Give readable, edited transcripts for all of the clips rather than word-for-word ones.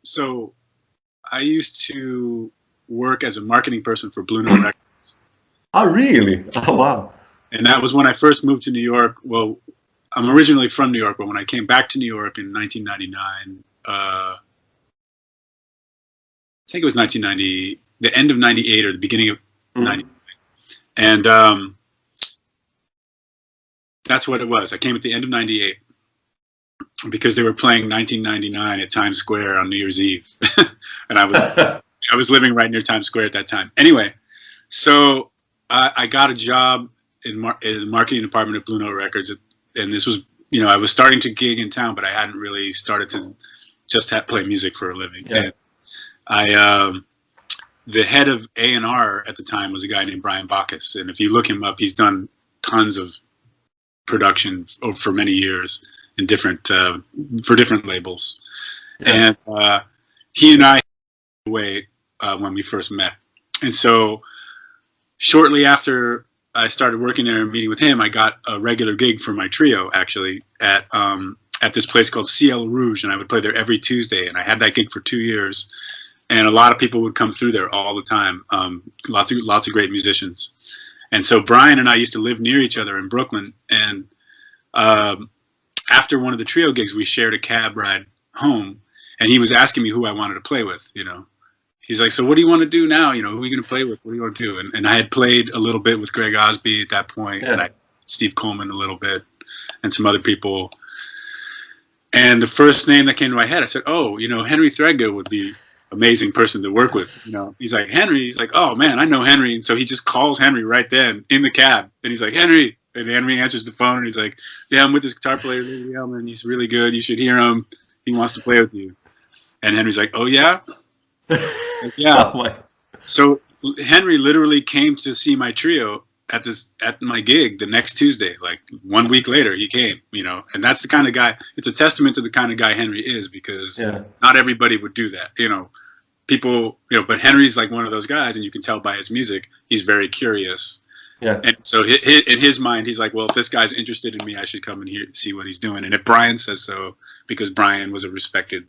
So I used to work as a marketing person for Blue Note Records. Oh, really? Oh, wow. And that was when I first moved to New York. Well, I'm originally from New York, but when I came back to New York in 1999, I think it was 1990, the end of 98 or the beginning of 99. And that's what it was. I came at the end of 98 because they were playing 1999 at Times Square on New Year's Eve. And I was living right near Times Square at that time. Anyway, so I got a job in the marketing department of Blue Note Records. And this was, I was starting to gig in town, but I hadn't really started to just play music for a living. Yeah. And the head of A&R at the time was a guy named Brian Bacchus. And if you look him up, he's done tons of production for many years in for different labels. Yeah. And he and I away when we first met. And so shortly after I started working there and meeting with him, I got a regular gig for my trio, actually, at this place called Ciel Rouge, and I would play there every Tuesday. And I had that gig for 2 years, and a lot of people would come through there all the time. Lots of great musicians. And so Brian and I used to live near each other in Brooklyn. And after one of the trio gigs, we shared a cab ride home, and he was asking me who I wanted to play with. He's like, so what do you want to do now? Who are you going to play with? What do you want to do? And I had played a little bit with Greg Osby at that point, and Steve Coleman a little bit, and some other people. And the first name that came to my head, I said, oh, Henry Threadgill would be an amazing person to work with. He's like, Henry? He's like, oh, man, I know Henry. And so he just calls Henry right then in the cab. And he's like, Henry. And Henry answers the phone, and he's like, yeah, I'm with this guitar player, Liberty Ellman. He's really good. You should hear him. He wants to play with you. And Henry's like, oh, yeah? Like, yeah. Oh, so Henry literally came to see my trio at my gig the next Tuesday. Like 1 week later, he came. And that's the kind of guy. It's a testament to the kind of guy Henry is, because not everybody would do that. People. But Henry's like one of those guys, and you can tell by his music, he's very curious. Yeah. And so in his mind, he's like, well, if this guy's interested in me, I should come and see what he's doing. And if Brian says so, because Brian was a respected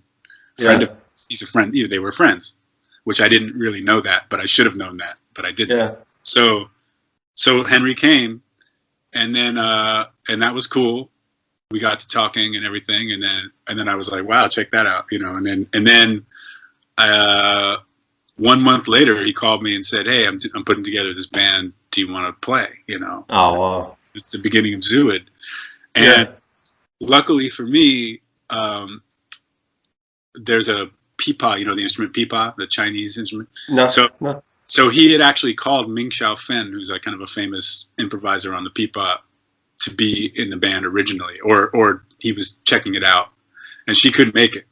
friend of. He's a friend. They were friends, which I didn't really know that, but I should have known that, but I didn't. Yeah. So Henry came, and then and that was cool. We got to talking and everything, and then I was like, wow, check that out, And then 1 month later, he called me and said, hey, I'm putting together this band. Do you want to play? Oh, wow. It's the beginning of Zooid, and luckily for me, there's a pipa, the instrument pipa, the Chinese instrument. No. So he had actually called Ming Xiao Fen, who's kind of a famous improviser on the pipa, to be in the band originally, or he was checking it out, and she couldn't make it.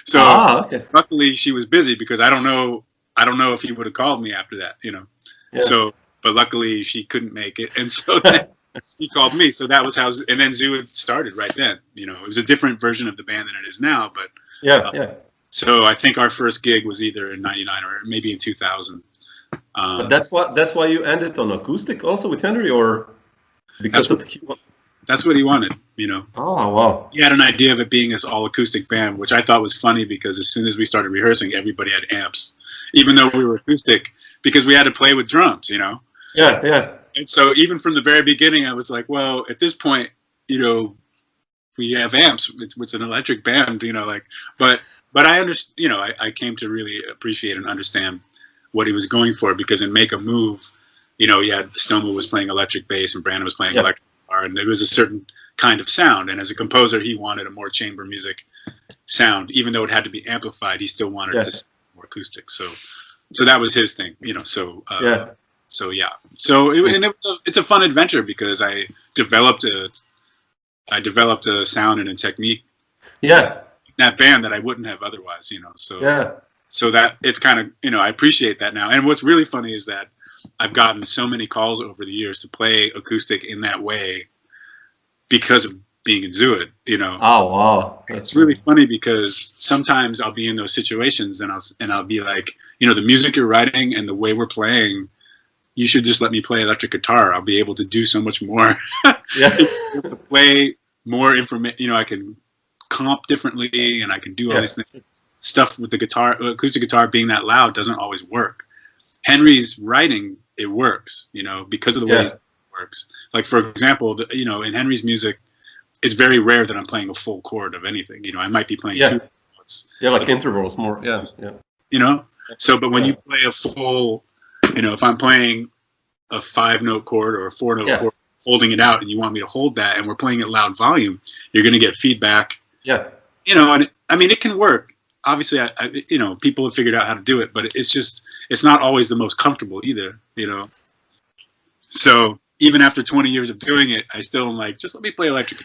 So luckily she was busy, because I don't know if he would have called me after that, Yeah. So, but luckily she couldn't make it, and so then he called me. So that was how, and then Zooid started right then. It was a different version of the band than it is now, but so I think our first gig was either in 99 or maybe in 2000. But that's why you ended on acoustic also with Henry, or because that's what he wanted, Oh, wow. He had an idea of it being this all acoustic band, which I thought was funny, because as soon as we started rehearsing, everybody had amps, even though we were acoustic, because we had to play with drums, Yeah. And so even from the very beginning, I was like, well, at this point, we have amps. It's an electric band, but I understand, I came to really appreciate and understand what he was going for, because in Make a Move, he had Samo was playing electric bass and Brandon was playing electric guitar, and there was a certain kind of sound. And as a composer, he wanted a more chamber music sound, even though it had to be amplified. He still wanted to sound more acoustic. So that was his thing, So it's a fun adventure, because I developed a sound and a technique. Yeah. That band that I wouldn't have otherwise, So that it's kind of, I appreciate that now. And what's really funny is that I've gotten so many calls over the years to play acoustic in that way because of being in Zooid, Oh, wow. It's really funny, because sometimes I'll be in those situations and I'll be like, the music you're writing and the way we're playing, you should just let me play electric guitar. I'll be able to do so much more. Yeah. Play more information, I can comp differently, and I can do all these things. stuff with the guitar, acoustic guitar being that loud doesn't always work. Henry's writing, it works, you know, because of the way it works. Like, for example, you know, in Henry's music, it's very rare that I'm playing a full chord of anything. You know, I might be playing two notes. Yeah, like intervals more. Yeah. You know, so but when you play a full, you know, if I'm playing a 5-note chord or a 4-note chord, holding it out, and you want me to hold that, and we're playing at loud volume, you're going to get feedback. Yeah. You know, and I mean, it can work. Obviously, I you know, people have figured out how to do it, but it's not always the most comfortable either, you know. So even after 20 years of doing it, I still am like, just let me play electric.